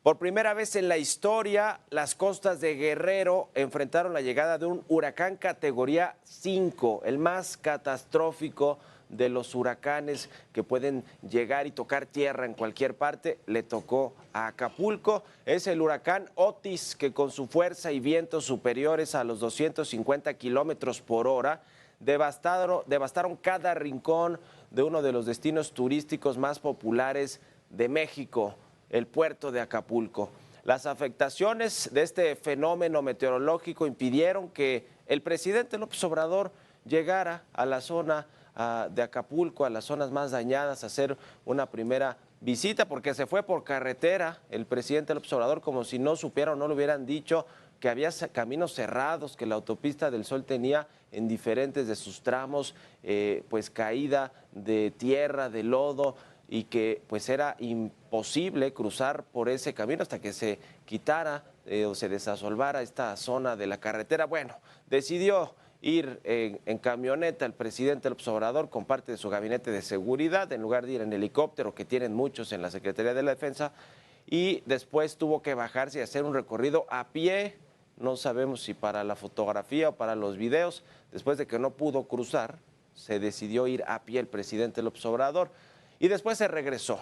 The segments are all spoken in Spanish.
Por primera vez en la historia, las costas de Guerrero enfrentaron la llegada de un huracán categoría 5, el más catastrófico de los huracanes que pueden llegar y tocar tierra en cualquier parte. Le tocó a Acapulco. Es el huracán Otis, que con su fuerza y vientos superiores a los 250 kilómetros por hora devastaron cada rincón de uno de los destinos turísticos más populares de México, el puerto de Acapulco. Las afectaciones de este fenómeno meteorológico impidieron que el presidente López Obrador llegara a la zona de Acapulco, a las zonas más dañadas, a hacer una primera visita, porque se fue por carretera el presidente López Obrador, como si no supiera o no le hubieran dicho que había caminos cerrados, que la autopista del Sol tenía en diferentes de sus tramos pues caída de tierra, de lodo, y que pues era imposible cruzar por ese camino hasta que se quitara o se desasolvara esta zona de la carretera. Bueno, decidió ir en camioneta el presidente López Obrador con parte de su gabinete de seguridad, en lugar de ir en helicóptero, que tienen muchos en la Secretaría de la Defensa, y después tuvo que bajarse y hacer un recorrido a pie. No sabemos si para la fotografía o para los videos. Después de que no pudo cruzar, se decidió ir a pie el presidente López Obrador. Y después se regresó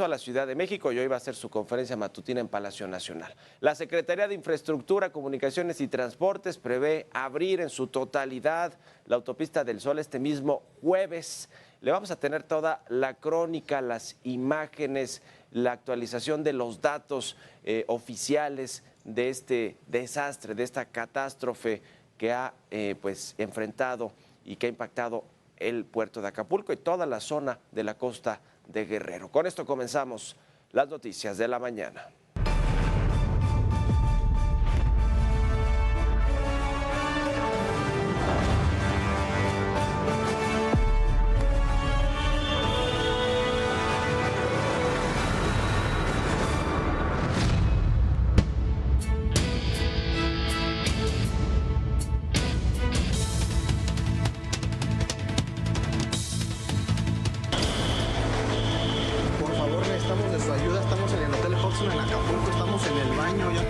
a la Ciudad de México y hoy va a hacer su conferencia matutina en Palacio Nacional. La Secretaría de Infraestructura, Comunicaciones y Transportes prevé abrir en su totalidad la autopista del Sol este mismo jueves. Le vamos a tener toda la crónica, las imágenes, la actualización de los datos oficiales de este desastre, de esta catástrofe que ha pues enfrentado y que ha impactado el puerto de Acapulco y toda la zona de la costa de Guerrero. Con esto comenzamos las noticias de la mañana. En Acapulco, estamos en el baño ya.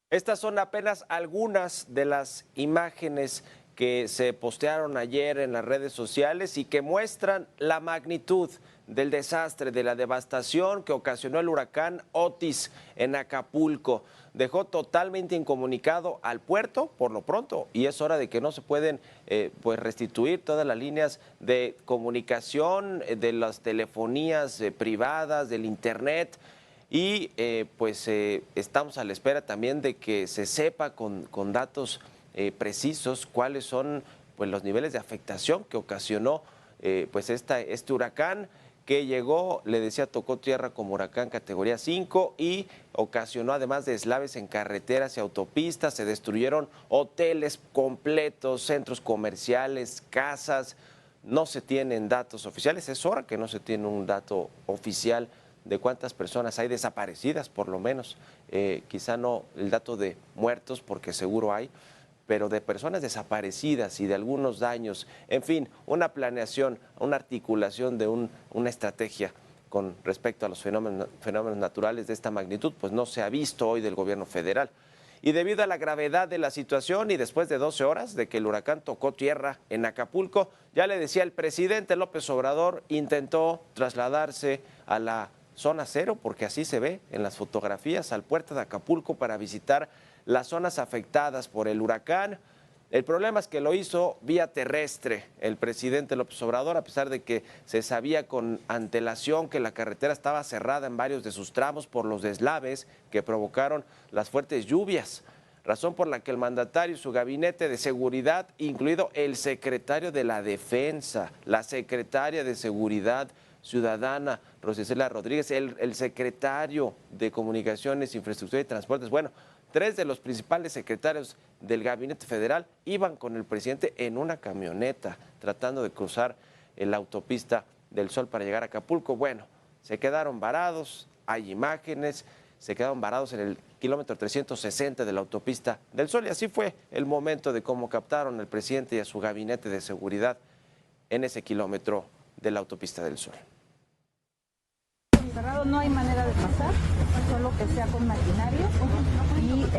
Estas son apenas algunas de las imágenes que se postearon ayer en las redes sociales y que muestran la magnitud del desastre, de la devastación que ocasionó el huracán Otis en Acapulco. Dejó totalmente incomunicado al puerto por lo pronto y es hora de que no se pueden pues restituir todas las líneas de comunicación, de las telefonías privadas, del internet. Y estamos a la espera también de que se sepa con datos precisos cuáles son pues los niveles de afectación que ocasionó este huracán que llegó, le decía, tocó tierra como huracán categoría 5 y ocasionó además deslaves en carreteras y autopistas. Se destruyeron hoteles completos, centros comerciales, casas. No se tienen datos oficiales, es hora que no se tiene un dato oficial de cuántas personas hay desaparecidas, por lo menos. Quizá no el dato de muertos, porque seguro hay, pero de personas desaparecidas y de algunos daños. En fin, una planeación, una articulación de una estrategia con respecto a los fenómenos naturales de esta magnitud, pues no se ha visto hoy del gobierno federal. Y debido a la gravedad de la situación y después de 12 horas de que el huracán tocó tierra en Acapulco, ya le decía, el presidente López Obrador intentó trasladarse a la zona cero, porque así se ve en las fotografías, al puerto de Acapulco para visitar las zonas afectadas por el huracán. El problema es que lo hizo vía terrestre el presidente López Obrador, a pesar de que se sabía con antelación que la carretera estaba cerrada en varios de sus tramos por los deslaves que provocaron las fuertes lluvias, razón por la que el mandatario y su gabinete de seguridad, incluido el secretario de la Defensa, la secretaria de Seguridad Ciudadana, Rosicela Rodríguez, el secretario de Comunicaciones, Infraestructura y Transportes, bueno, 3 de los principales secretarios del gabinete federal iban con el presidente en una camioneta tratando de cruzar la autopista del Sol para llegar a Acapulco. Bueno, se quedaron varados, hay imágenes, se quedaron varados en el kilómetro 360 de la autopista del Sol y así fue el momento de cómo captaron al presidente y a su gabinete de seguridad en ese kilómetro de la autopista del Sol. Cerrado, no hay manera de pasar, solo que sea con maquinaria.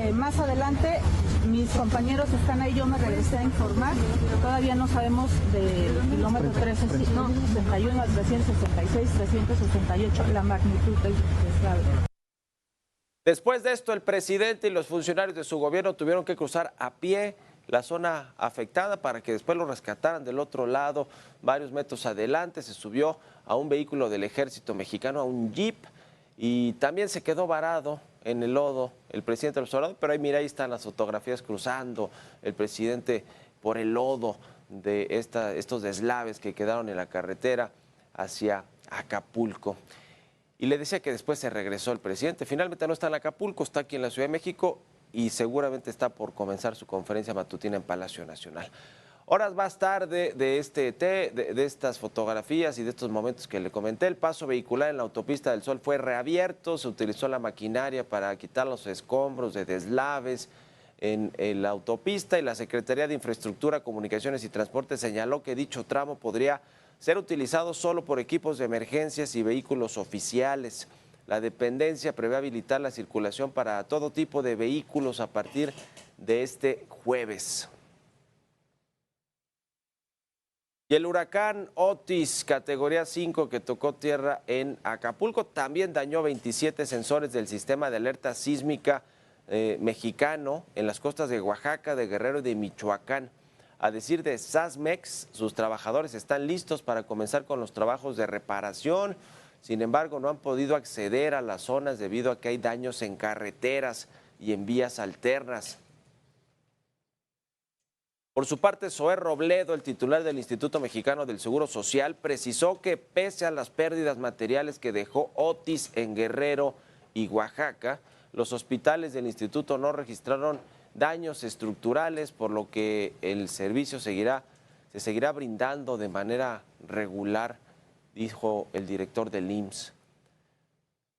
Y más adelante mis compañeros están ahí, yo me regresé a informar, todavía no sabemos del kilómetro 361 al 366, 368, la magnitud del deslave. Después de esto, el presidente y los funcionarios de su gobierno tuvieron que cruzar a pie la zona afectada para que después lo rescataran del otro lado, varios metros adelante. Se subió a un vehículo del ejército mexicano, a un jeep, y también se quedó varado en el lodo el presidente López Obrador, pero ahí mira, ahí están las fotografías cruzando el presidente por el lodo de estos deslaves que quedaron en la carretera hacia Acapulco. Y le decía que después se regresó el presidente. Finalmente no está en Acapulco, está aquí en la Ciudad de México y seguramente está por comenzar su conferencia matutina en Palacio Nacional. Horas más tarde de estas fotografías y de estos momentos que le comenté, el paso vehicular en la autopista del Sol fue reabierto, se utilizó la maquinaria para quitar los escombros de deslaves en la autopista y la Secretaría de Infraestructura, Comunicaciones y Transportes señaló que dicho tramo podría ser utilizado solo por equipos de emergencias y vehículos oficiales. La dependencia prevé habilitar la circulación para todo tipo de vehículos a partir de este jueves. Y el huracán Otis, categoría 5, que tocó tierra en Acapulco, también dañó 27 sensores del sistema de alerta sísmica mexicano en las costas de Oaxaca, de Guerrero y de Michoacán. A decir de SASMEX, sus trabajadores están listos para comenzar con los trabajos de reparación. Sin embargo, no han podido acceder a las zonas debido a que hay daños en carreteras y en vías alternas. Por su parte, Zoé Robledo, el titular del Instituto Mexicano del Seguro Social, precisó que pese a las pérdidas materiales que dejó Otis en Guerrero y Oaxaca, los hospitales del instituto no registraron daños estructurales, por lo que el servicio se seguirá brindando de manera regular, dijo el director del IMSS.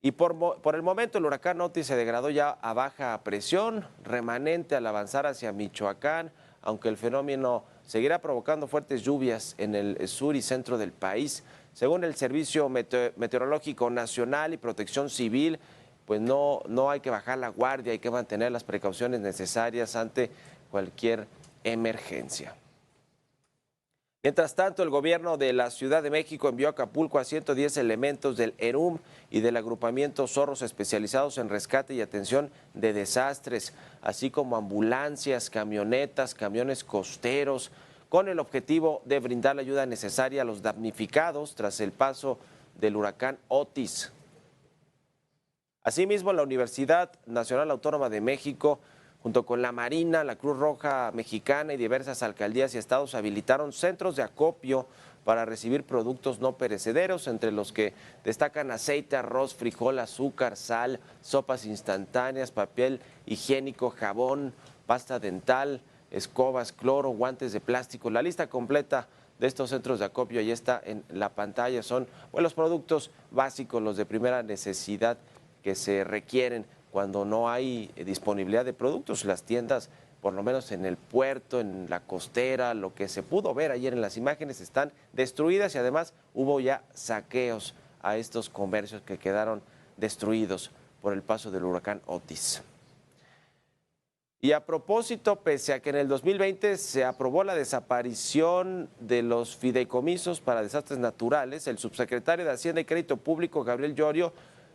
Y por el momento el huracán Otis se degradó ya a baja presión, remanente al avanzar hacia Michoacán, aunque el fenómeno seguirá provocando fuertes lluvias en el sur y centro del país. Según el Servicio Meteorológico Nacional y Protección Civil, pues no hay que bajar la guardia, hay que mantener las precauciones necesarias ante cualquier emergencia. Mientras tanto, el gobierno de la Ciudad de México envió a Acapulco a 110 elementos del ERUM y del agrupamiento Zorros especializados en rescate y atención de desastres, así como ambulancias, camionetas, camiones costeros, con el objetivo de brindar la ayuda necesaria a los damnificados tras el paso del huracán Otis. Asimismo, la Universidad Nacional Autónoma de México, junto con la Marina, la Cruz Roja Mexicana y diversas alcaldías y estados habilitaron centros de acopio para recibir productos no perecederos, entre los que destacan aceite, arroz, frijol, azúcar, sal, sopas instantáneas, papel higiénico, jabón, pasta dental, escobas, cloro, guantes de plástico. La lista completa de estos centros de acopio ahí está en la pantalla. Son los productos básicos, los de primera necesidad que se requieren cuando no hay disponibilidad de productos. Las tiendas, por lo menos en el puerto, en la costera, lo que se pudo ver ayer en las imágenes, están destruidas y además hubo ya saqueos a estos comercios que quedaron destruidos por el paso del huracán Otis. Y a propósito, pese a que en el 2020 se aprobó la desaparición de los fideicomisos para desastres naturales, el subsecretario de Hacienda y Crédito Público, Gabriel Llorio,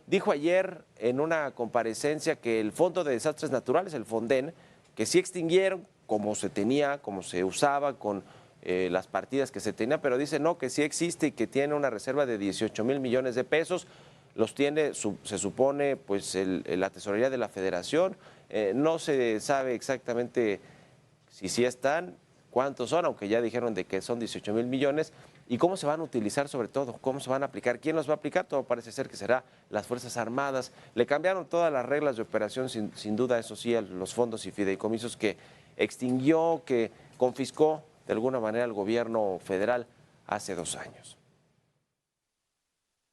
dijo ayer en una comparecencia que el Fondo de Desastres Naturales, el FONDEN, que sí extinguieron, como se tenía, como se usaba, con las partidas que se tenía, pero dice no, que sí existe y que tiene una reserva de 18,000 millones de pesos. Los tiene, se supone, pues la tesorería de la Federación. No se sabe exactamente si sí están, cuántos son, aunque ya dijeron de que son 18,000 millones, y cómo se van a utilizar sobre todo, cómo se van a aplicar, quién los va a aplicar. Todo parece ser que será las Fuerzas Armadas. Le cambiaron todas las reglas de operación, sin duda, eso sí, a los fondos y fideicomisos que extinguió, que confiscó de alguna manera el gobierno federal hace 2 años.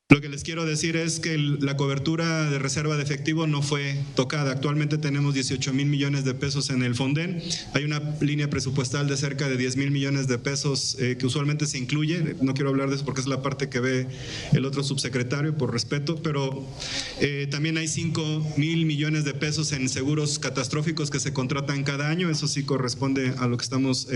Lo que les quiero decir es que la cobertura de reserva de efectivo no fue tocada. Actualmente tenemos 18,000 millones de pesos en el Fonden. Hay una línea presupuestal de cerca de 10,000 millones de pesos que usualmente se incluye. No quiero hablar de eso porque es la parte que ve el otro subsecretario, por respeto, pero también hay 5,000 millones de pesos en seguros catastróficos que se contratan cada año. Eso sí corresponde a lo que estamos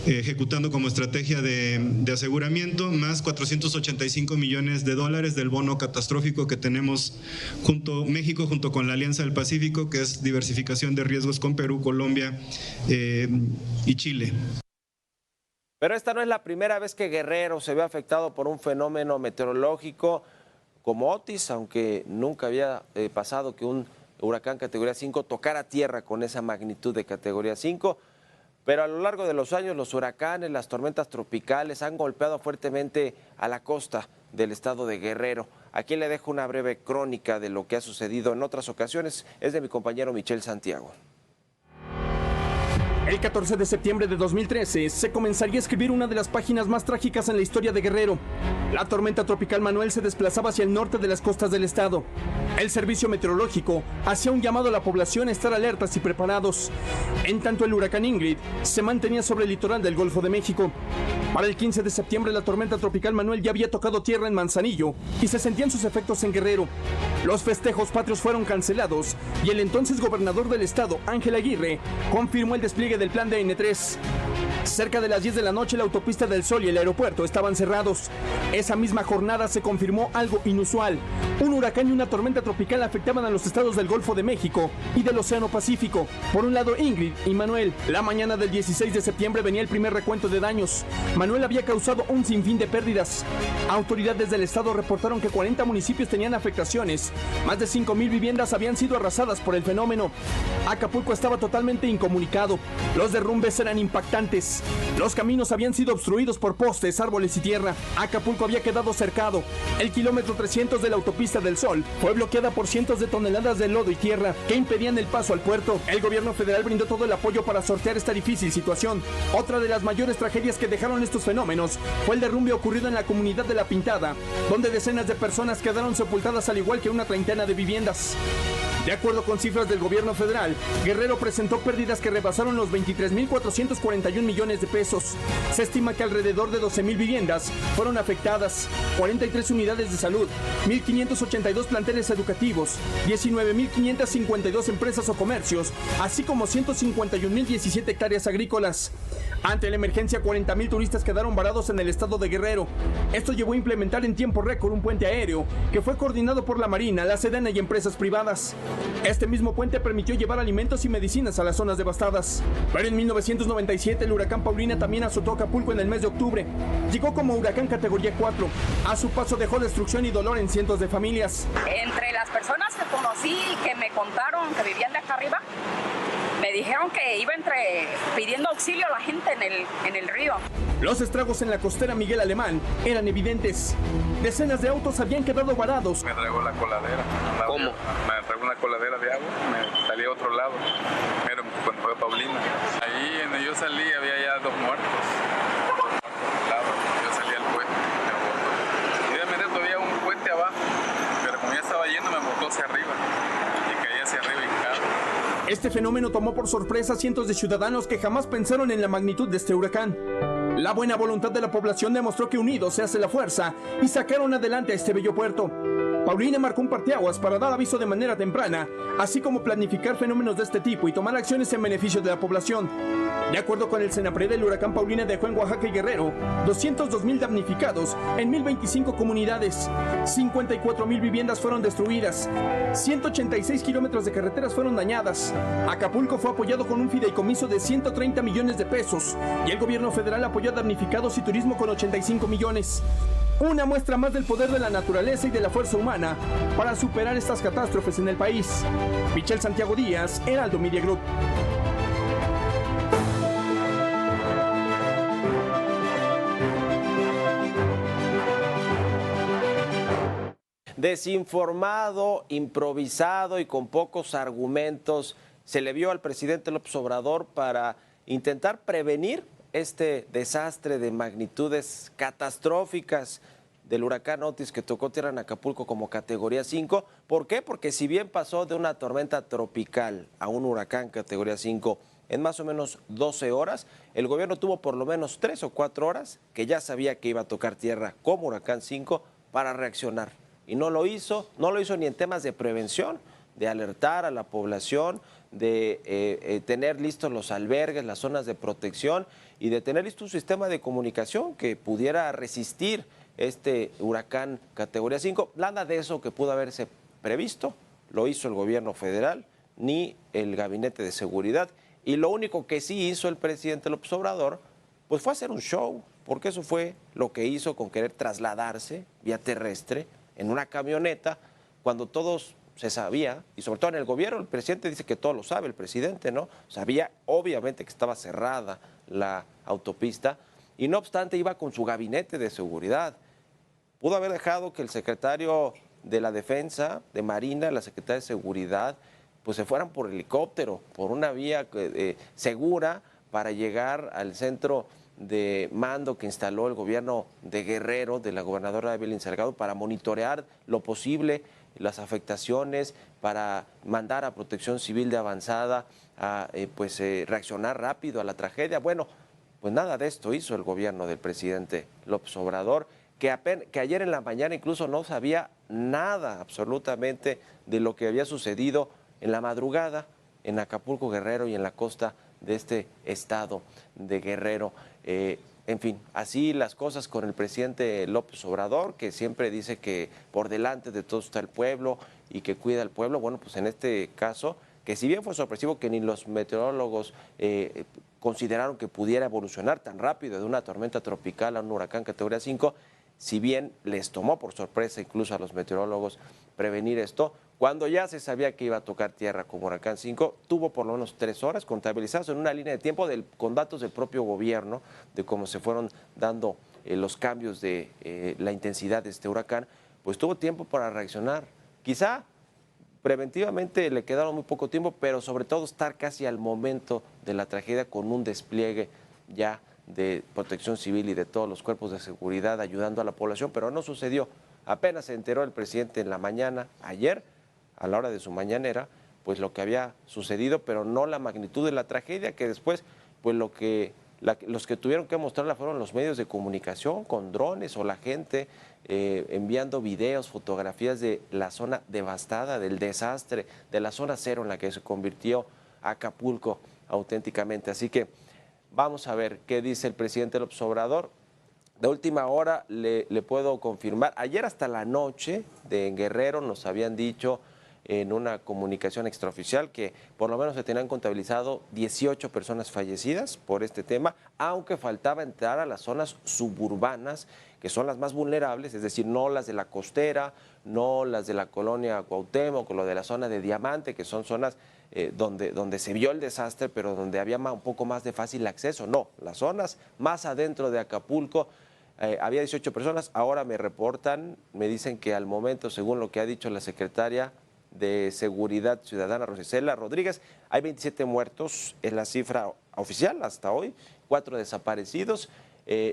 ejecutando como estrategia de aseguramiento, más 485 millones de dólares del bono catastrófico que tenemos México junto con la Alianza del Pacífico, que es diversificación de riesgos con Perú, Colombia y Chile. Pero esta no es la primera vez que Guerrero se ve afectado por un fenómeno meteorológico como Otis, aunque nunca había pasado que un huracán categoría 5 tocara tierra con esa magnitud de categoría 5. Pero a lo largo de los años los huracanes, las tormentas tropicales han golpeado fuertemente a la costa del estado de Guerrero. Aquí le dejo una breve crónica de lo que ha sucedido en otras ocasiones. Es de mi compañero Michel Santiago. El 14 de septiembre de 2013 se comenzaría a escribir una de las páginas más trágicas en la historia de Guerrero. La tormenta tropical Manuel se desplazaba hacia el norte de las costas del estado. El servicio meteorológico hacía un llamado a la población a estar alertas y preparados. En tanto, el huracán Ingrid se mantenía sobre el litoral del Golfo de México. Para el 15 de septiembre la tormenta tropical Manuel ya había tocado tierra en Manzanillo y se sentían sus efectos en Guerrero. Los festejos patrios fueron cancelados y el entonces gobernador del estado, Ángel Aguirre, confirmó el despliegue del plan de N3. Cerca de las 10 de la noche la autopista del Sol y el aeropuerto estaban cerrados. Esa misma jornada se confirmó algo inusual. Un huracán y una tormenta tropical afectaban a los estados del Golfo de México y del Océano Pacífico. Por un lado Ingrid y Manuel. La mañana del 16 de septiembre venía el primer recuento de daños. Manuel había causado un sinfín de pérdidas. Autoridades del estado reportaron que 40 municipios tenían afectaciones. Más de 5,000 viviendas habían sido arrasadas por el fenómeno. Acapulco estaba totalmente incomunicado. Los derrumbes eran impactantes. Los caminos habían sido obstruidos por postes, árboles y tierra. Acapulco había quedado cercado. El kilómetro 300 de la autopista del Sol fue bloqueada por cientos de toneladas de lodo y tierra que impedían el paso al puerto. El gobierno federal brindó todo el apoyo para sortear esta difícil situación. Otra de las mayores tragedias que dejaron estos fenómenos fue el derrumbe ocurrido en la comunidad de La Pintada, donde decenas de personas quedaron sepultadas al igual que una treintena de viviendas. De acuerdo con cifras del gobierno federal, Guerrero presentó pérdidas que rebasaron los 23,441 millones de pesos. Se estima que alrededor de 12,000 viviendas fueron afectadas, 43 unidades de salud, 1,582 planteles educativos, 19,552 empresas o comercios, así como 151,017 hectáreas agrícolas. Ante la emergencia, 40,000 turistas quedaron varados en el estado de Guerrero. Esto llevó a implementar en tiempo récord un puente aéreo que fue coordinado por la Marina, la Sedena y empresas privadas. Este mismo puente permitió llevar alimentos y medicinas a las zonas devastadas. Pero en 1997 el huracán Paulina también azotó Acapulco en el mes de octubre. Llegó como huracán categoría 4. A su paso dejó destrucción y dolor en cientos de familias. Entre las personas que conocí y que me contaron que vivían de acá arriba, me dijeron que iba pidiendo auxilio a la gente en el río. Los estragos en la costera Miguel Alemán eran evidentes. Decenas de autos habían quedado varados. Me traigo la coladera. ¿Cómo? Me traigo una coladera de agua, me salí a otro lado. Pero cuando fue Paulina, ahí donde yo salí había ya 2 muertos. Yo salí al puente, me botó. Y de repente todavía un puente abajo, pero como ya estaba yendo me botó hacia arriba. Y caí hacia arriba y caí. Este fenómeno tomó por sorpresa a cientos de ciudadanos que jamás pensaron en la magnitud de este huracán. La buena voluntad de la población demostró que unidos se hace la fuerza y sacaron adelante a este bello puerto. Paulina marcó un parteaguas para dar aviso de manera temprana, así como planificar fenómenos de este tipo y tomar acciones en beneficio de la población. De acuerdo con el Senapred, el huracán Paulina dejó en Oaxaca y Guerrero 202,000 damnificados en 1,025 comunidades, 54,000 viviendas fueron destruidas, 186 kilómetros de carreteras fueron dañadas. Acapulco fue apoyado con un fideicomiso de 130 millones de pesos y el gobierno federal apoyó a damnificados y turismo con 85 millones. Una muestra más del poder de la naturaleza y de la fuerza humana para superar estas catástrofes en el país. Michel Santiago Díaz, Heraldo Media Group. Desinformado, improvisado y con pocos argumentos se le vio al presidente López Obrador para intentar prevenir este desastre de magnitudes catastróficas del huracán Otis que tocó tierra en Acapulco como categoría 5. ¿Por qué? Porque si bien pasó de una tormenta tropical a un huracán categoría 5 en más o menos 12 horas, el gobierno tuvo por lo menos 3 o 4 horas que ya sabía que iba a tocar tierra como huracán 5 para reaccionar. Y no lo hizo ni en temas de prevención, de alertar a la población, de tener listos los albergues, las zonas de protección y de tener listo un sistema de comunicación que pudiera resistir este huracán categoría 5. Nada de eso que pudo haberse previsto lo hizo el gobierno federal ni el gabinete de seguridad. Y lo único que sí hizo el presidente López Obrador pues fue hacer un show, porque eso fue lo que hizo con querer trasladarse vía terrestre en una camioneta, cuando todos se sabía, y sobre todo en el gobierno, el presidente dice que todo lo sabe, el presidente, ¿no? Sabía obviamente que estaba cerrada la autopista, y no obstante iba con su gabinete de seguridad. Pudo haber dejado que el secretario de la Defensa, de Marina, la secretaria de Seguridad, pues se fueran por helicóptero, por una vía segura para llegar al centro de mando que instaló el gobierno de Guerrero, de la gobernadora Evelyn Salgado, para monitorear lo posible las afectaciones, para mandar a Protección Civil de avanzada a reaccionar rápido a la tragedia. Bueno, pues nada de esto hizo el gobierno del presidente López Obrador, que ayer en la mañana incluso no sabía nada absolutamente de lo que había sucedido en la madrugada en Acapulco, Guerrero y en la costa de este estado de Guerrero. En fin, así las cosas con el presidente López Obrador, que siempre dice que por delante de todo está el pueblo y que cuida al pueblo. Bueno, pues en este caso, que si bien fue sorpresivo que ni los meteorólogos consideraron que pudiera evolucionar tan rápido de una tormenta tropical a un huracán categoría 5, si bien les tomó por sorpresa incluso a los meteorólogos prevenir esto, cuando ya se sabía que iba a tocar tierra como huracán 5, tuvo por lo menos 3 horas contabilizadas en una línea de tiempo con datos del propio gobierno, de cómo se fueron dando los cambios de la intensidad de este huracán, pues tuvo tiempo para reaccionar. Quizá preventivamente le quedaron muy poco tiempo, pero sobre todo estar casi al momento de la tragedia con un despliegue ya de Protección Civil y de todos los cuerpos de seguridad ayudando a la población, pero no sucedió. Apenas se enteró el presidente en la mañana, ayer, a la hora de su mañanera, pues lo que había sucedido, pero no la magnitud de la tragedia, que después, pues los que tuvieron que mostrarla fueron los medios de comunicación, con drones o la gente enviando videos, fotografías de la zona devastada, del desastre, de la zona cero en la que se convirtió Acapulco auténticamente. Así que vamos a ver qué dice el presidente López Obrador. De última hora le puedo confirmar, ayer hasta la noche en Guerrero nos habían dicho en una comunicación extraoficial que por lo menos se tenían contabilizado 18 personas fallecidas por este tema, aunque faltaba entrar a las zonas suburbanas, que son las más vulnerables, es decir, no las de la costera, no las de la colonia Cuauhtémoc o lo de la zona de Diamante, que son zonas donde se vio el desastre, pero donde había un poco más de fácil acceso. No, las zonas más adentro de Acapulco, había 18 personas, ahora me reportan, me dicen que al momento, según lo que ha dicho la secretaria de Seguridad Ciudadana, Rosicela Rodríguez, hay 27 muertos, es la cifra oficial hasta hoy, 4 desaparecidos.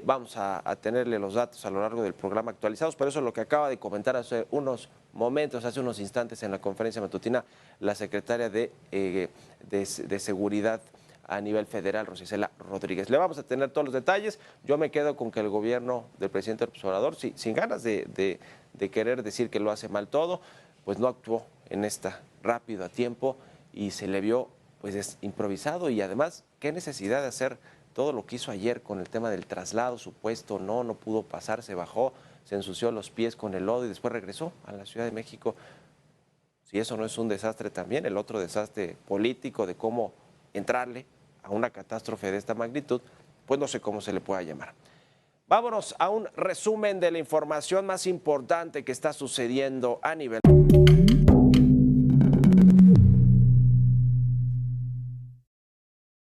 Vamos a tenerle los datos a lo largo del programa actualizados, pero eso es lo que acaba de comentar hace unos momentos, hace unos instantes en la conferencia matutina, la secretaria de Seguridad a nivel federal, Rosa Isela Rodríguez. Le vamos a tener todos los detalles. Yo me quedo con que el gobierno del presidente López Obrador, sin ganas de querer decir que lo hace mal todo, pues no actuó en esta rápido, a tiempo, y se le vio pues improvisado. Y además, qué necesidad de hacer todo lo que hizo ayer con el tema del traslado supuesto, no pudo pasar, se bajó, se ensució los pies con el lodo y después regresó a la Ciudad de México. Si eso no es un desastre también, el otro desastre político de cómo entrarle a una catástrofe de esta magnitud, pues no sé cómo se le pueda llamar. Vámonos a un resumen de la información más importante que está sucediendo a nivel